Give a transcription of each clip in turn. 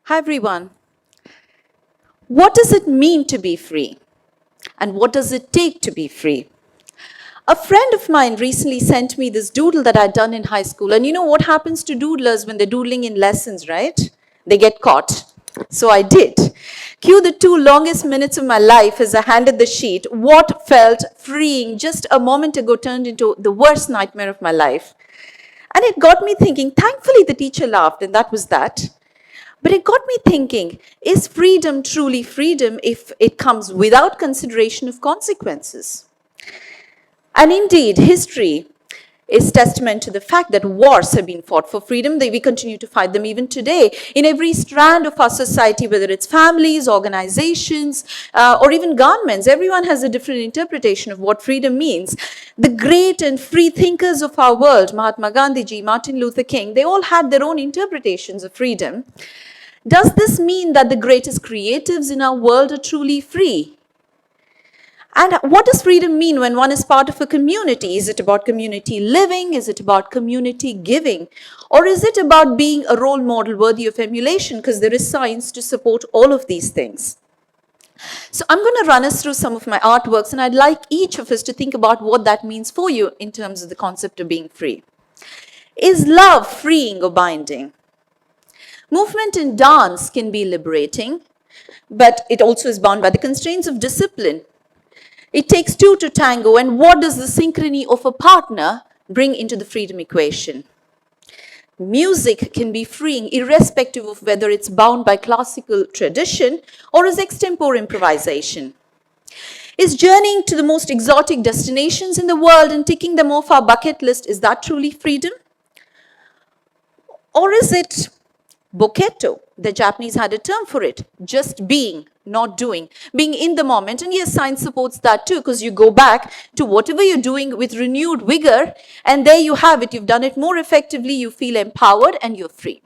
Hi everyone. What does it mean to be free? And what does it take to be free? A friend of mine recently sent me this doodle that I'd done in high school. And you know what happens to doodlers when they're doodling in lessons, right? They get caught. So I did. Cue the 2 longest minutes of my life as I handed the sheet. What felt freeing just a moment ago turned into the worst nightmare of my life. And it got me thinking, thankfully the teacher laughed, and that was that. But it got me thinking, is freedom truly freedom if it comes without consideration of consequences? And indeed, history is testament to the fact that wars have been fought for freedom. We continue to fight them even today. In every strand of our society, whether it's families, organizations, or even governments, everyone has a different interpretation of what freedom means. The great and free thinkers of our world, Mahatma Gandhi, Martin Luther King, they all had their own interpretations of freedom. Does this mean that the greatest creatives in our world are truly free? And what does freedom mean when one is part of a community? Is it about community living? Is it about community giving? Or is it about being a role model worthy of emulation? Because there is science to support all of these things. So I'm going to run us through some of my artworks, and I'd like each of us to think about what that means for you in terms of the concept of being free. Is love freeing or binding? Movement in dance can be liberating, but it also is bound by the constraints of discipline. It takes two to tango, and what does the synchrony of a partner bring into the freedom equation? Music can be freeing irrespective of whether it's bound by classical tradition or is extempore improvisation. Is journeying to the most exotic destinations in the world and ticking them off our bucket list, is that truly freedom? Or is it Boketo? The Japanese had a term for it. Just being, not doing. Being in the moment. And yes, science supports that too, because you go back to whatever you're doing with renewed vigor, and there you have it. You've done it more effectively, you feel empowered, and you're free.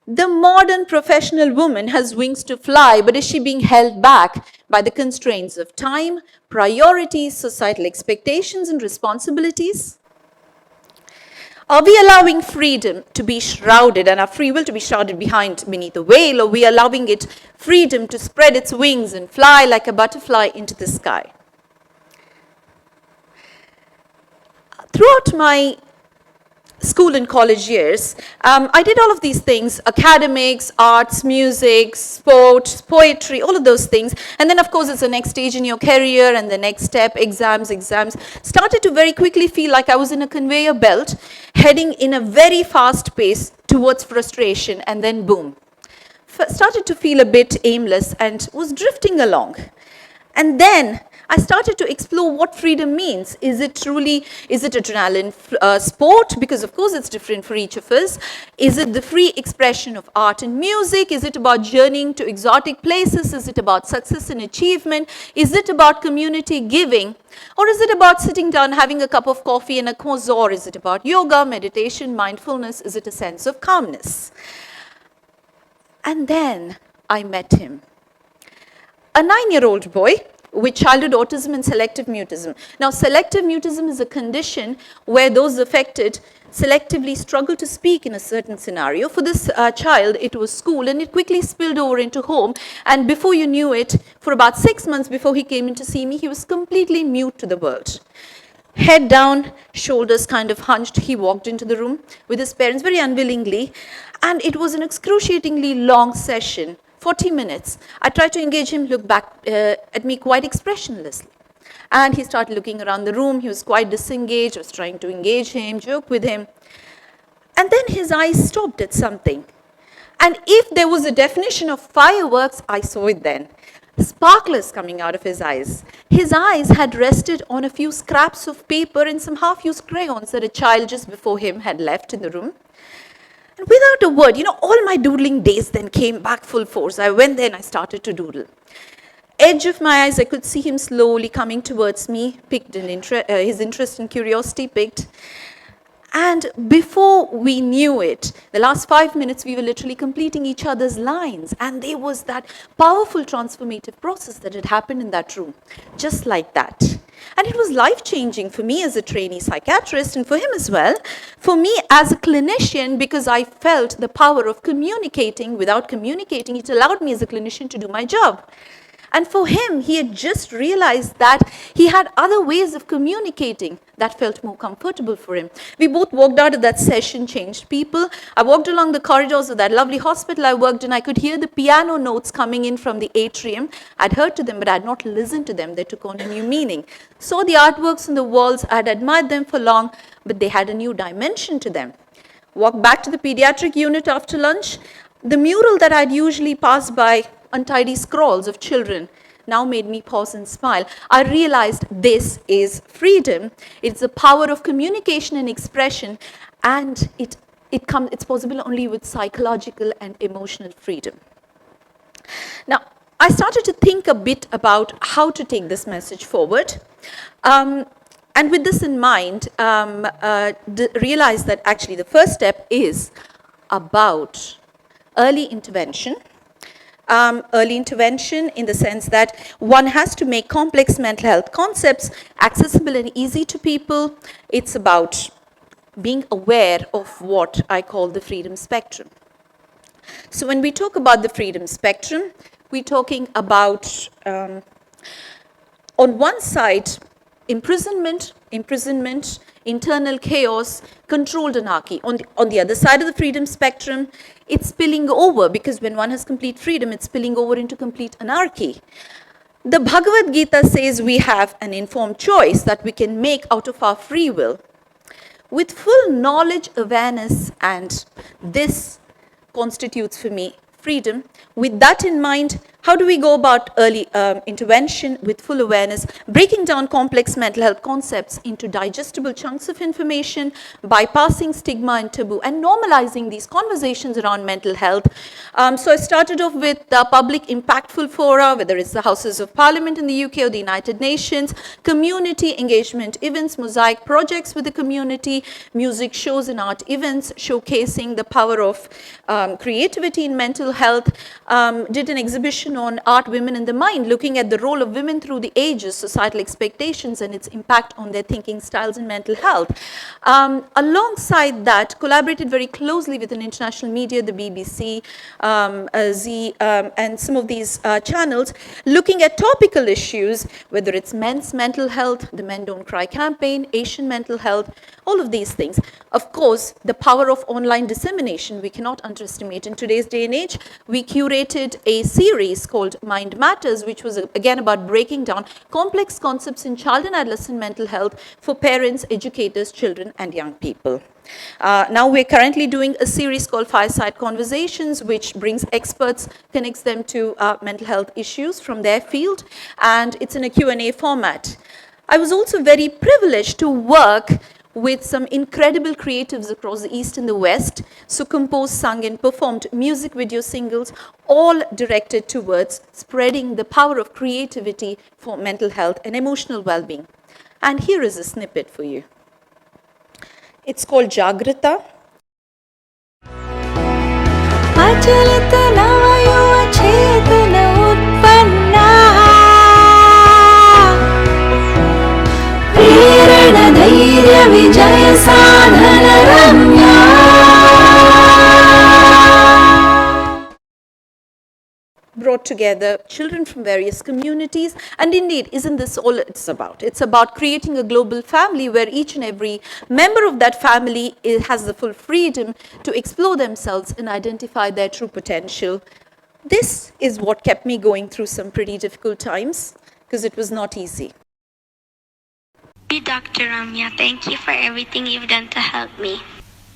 The modern professional woman has wings to fly, but is she being held back by the constraints of time, priorities, societal expectations, and responsibilities? Are we allowing freedom to be shrouded and our free will to be shrouded beneath a veil, or are we allowing it freedom to spread its wings and fly like a butterfly into the sky? Throughout my school and college years, I did all of these things: academics, arts, music, sports, poetry, all of those things. And then, of course, it's the next stage in your career and the next step, exams. Started to very quickly feel like I was in a conveyor belt, heading in a very fast pace towards frustration, and then boom. Started to feel a bit aimless and was drifting along. And then I started to explore what freedom means. Is it adrenaline sport? Because of course it's different for each of us. Is it the free expression of art and music? Is it about journeying to exotic places? Is it about success and achievement? Is it about community giving? Or is it about sitting down, having a cup of coffee and a croissant? Is it about yoga, meditation, mindfulness? Is it a sense of calmness? And then I met him. A 9-year-old boy with childhood autism and selective mutism. Now, selective mutism is a condition where those affected selectively struggle to speak in a certain scenario. For this child, it was school, and it quickly spilled over into home. And before you knew it, for about 6 months before he came in to see me, he was completely mute to the world. Head down, shoulders kind of hunched, he walked into the room with his parents very unwillingly. And it was an excruciatingly long session. 40 minutes. I tried to engage him, look back at me quite expressionlessly. And he started looking around the room. He was quite disengaged. I was trying to engage him, joke with him. And then his eyes stopped at something. And if there was a definition of fireworks, I saw it then. Sparklers coming out of his eyes. His eyes had rested on a few scraps of paper and some half-used crayons that a child just before him had left in the room. And without a word, all my doodling days then came back full force. I went there and I started to doodle. Edge of my eyes, I could see him slowly coming towards me, his interest and curiosity picked. And before we knew it, the last 5 minutes, we were literally completing each other's lines. And there was that powerful transformative process that had happened in that room, just like that. And it was life-changing for me as a trainee psychiatrist and for him as well. For me as a clinician, because I felt the power of communicating. Without communicating, it allowed me as a clinician to do my job. And for him, he had just realized that he had other ways of communicating that felt more comfortable for him. We both walked out of that session, changed people. I walked along the corridors of that lovely hospital I worked in. I could hear the piano notes coming in from the atrium. I'd heard to them, but I had not listened to them. They took on a new meaning. Saw the artworks on the walls. I had admired them for long, but they had a new dimension to them. Walked back to the pediatric unit after lunch. The mural that I'd usually pass by, untidy scrawls of children, now made me pause and smile. I realized this is freedom. It's the power of communication and expression, and it's possible only with psychological and emotional freedom. Now, I started to think a bit about how to take this message forward. And with this in mind, realized that actually the first step is about early intervention. Early intervention in the sense that one has to make complex mental health concepts accessible and easy to people. It's about being aware of what I call the freedom spectrum. So when we talk about the freedom spectrum, we're talking about, on one side, imprisonment, internal chaos, controlled anarchy. On the other side of the freedom spectrum, it's spilling over, because when one has complete freedom, it's spilling over into complete anarchy. The Bhagavad Gita says we have an informed choice that we can make out of our free will. With full knowledge, awareness, and this constitutes for me freedom. With that in mind, how do we go about early intervention with full awareness, breaking down complex mental health concepts into digestible chunks of information, bypassing stigma and taboo, and normalizing these conversations around mental health? So I started off with public impactful fora, whether it's the Houses of Parliament in the UK or the United Nations, community engagement events, mosaic projects with the community, music shows and art events showcasing the power of creativity in mental health, did an exhibition on art, women in the mind, looking at the role of women through the ages, societal expectations, and its impact on their thinking styles and mental health. Alongside that, collaborated very closely with an international media, the BBC, Z, and some of these channels, looking at topical issues, whether it's men's mental health, the Men Don't Cry campaign, Asian mental health, all of these things. Of course, the power of online dissemination we cannot underestimate. In today's day and age, we curated a series called Mind Matters, which was again about breaking down complex concepts in child and adolescent mental health for parents, educators, children, and young people. Now we're currently doing a series called Fireside Conversations, which brings experts, connects them to mental health issues from their field, and it's in a Q&A format. I was also very privileged to work with some incredible creatives across the East and the West, so composed, sung, and performed music video singles, all directed towards spreading the power of creativity for mental health and emotional well-being. And here is a snippet for you. It's called Jagrita. Brought together children from various communities, and indeed, isn't this all it's about? It's about creating a global family where each and every member of that family has the full freedom to explore themselves and identify their true potential. This is what kept me going through some pretty difficult times, because it was not easy. Dr. Ramya, thank you for everything you've done to help me.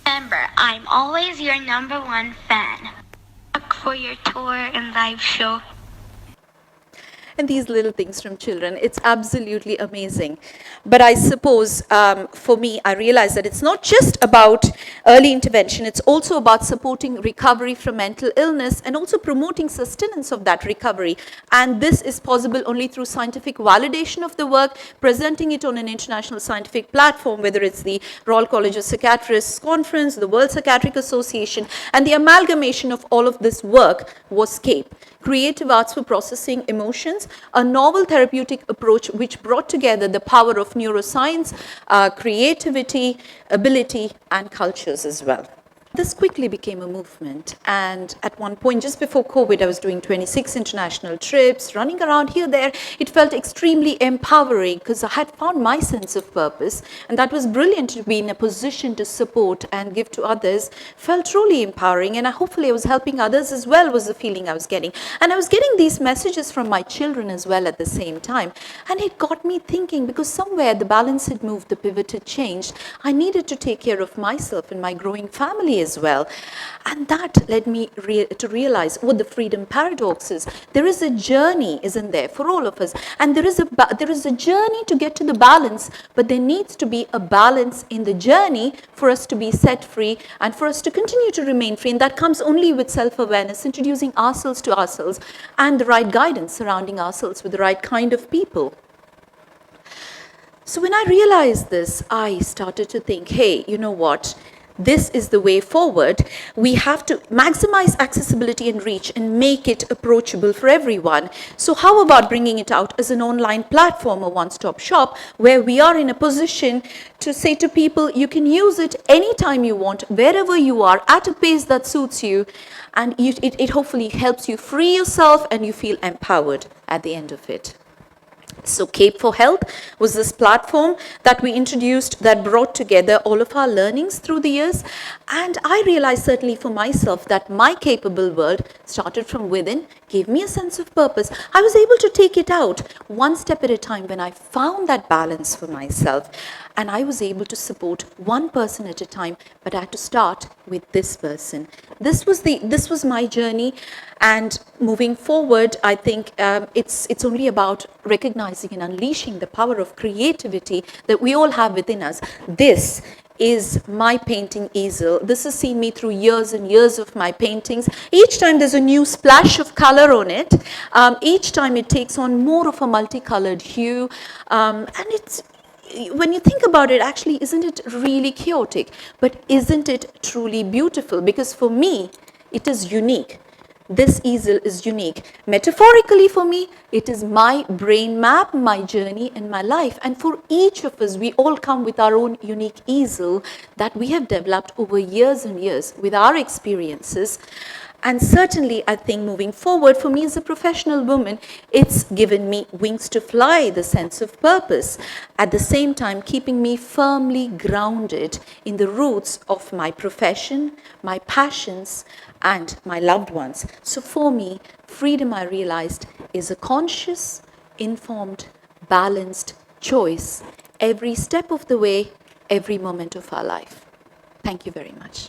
Remember, I'm always your #1 fan. Look for your tour and live show. And these little things from children, it's absolutely amazing. But I suppose for me, I realized that it's not just about early intervention, it's also about supporting recovery from mental illness and also promoting sustenance of that recovery. And this is possible only through scientific validation of the work, presenting it on an international scientific platform, whether it's the Royal College of Psychiatrists Conference, the World Psychiatric Association, and the amalgamation of all of this work was CAPE, Creative Arts for Processing Emotions, a novel therapeutic approach which brought together the power of neuroscience, creativity, ability, and cultures as well. This quickly became a movement, and at one point, just before COVID, I was doing 26 international trips, running around here, there. It felt extremely empowering because I had found my sense of purpose, and that was brilliant to be in a position to support and give to others. Felt truly empowering, and hopefully I was helping others as well, was the feeling I was getting. And I was getting these messages from my children as well at the same time, and it got me thinking, because somewhere the balance had moved, the pivot had changed. I needed to take care of myself and my growing family as well. And that led me to realize what the freedom paradox is. There is a journey, isn't there, for all of us. And there is a journey to get to the balance, but there needs to be a balance in the journey for us to be set free and for us to continue to remain free. And that comes only with self-awareness, introducing ourselves to ourselves and the right guidance, surrounding ourselves with the right kind of people. So when I realized this, I started to think, hey, you know what? This is the way forward. We have to maximize accessibility and reach and make it approachable for everyone. So how about bringing it out as an online platform, a one-stop shop, where we are in a position to say to people, you can use it anytime you want, wherever you are, at a pace that suits you, and it hopefully helps you free yourself and you feel empowered at the end of it. So Cape for Health was this platform that we introduced that brought together all of our learnings through the years. And I realized certainly for myself that my capable world started from within, gave me a sense of purpose. I was able to take it out one step at a time when I found that balance for myself. And I was able to support one person at a time, but I had to start with this person. This was my journey, and moving forward, I think it's only about recognizing and unleashing the power of creativity that we all have within us. This is my painting easel. This has seen me through years and years of my paintings. Each time there's a new splash of color on it. Each time it takes on more of a multicolored hue, and it's, when you think about it, actually, isn't it really chaotic? But isn't it truly beautiful? Because for me, it is unique. This easel is unique. Metaphorically for me, it is my brain map, my journey and my life. And for each of us, we all come with our own unique easel that we have developed over years and years with our experiences. And certainly, I think moving forward, for me as a professional woman, it's given me wings to fly, the sense of purpose. At the same time, keeping me firmly grounded in the roots of my profession, my passions, and my loved ones. So for me, freedom, I realized, is a conscious, informed, balanced choice every step of the way, every moment of our life. Thank you very much.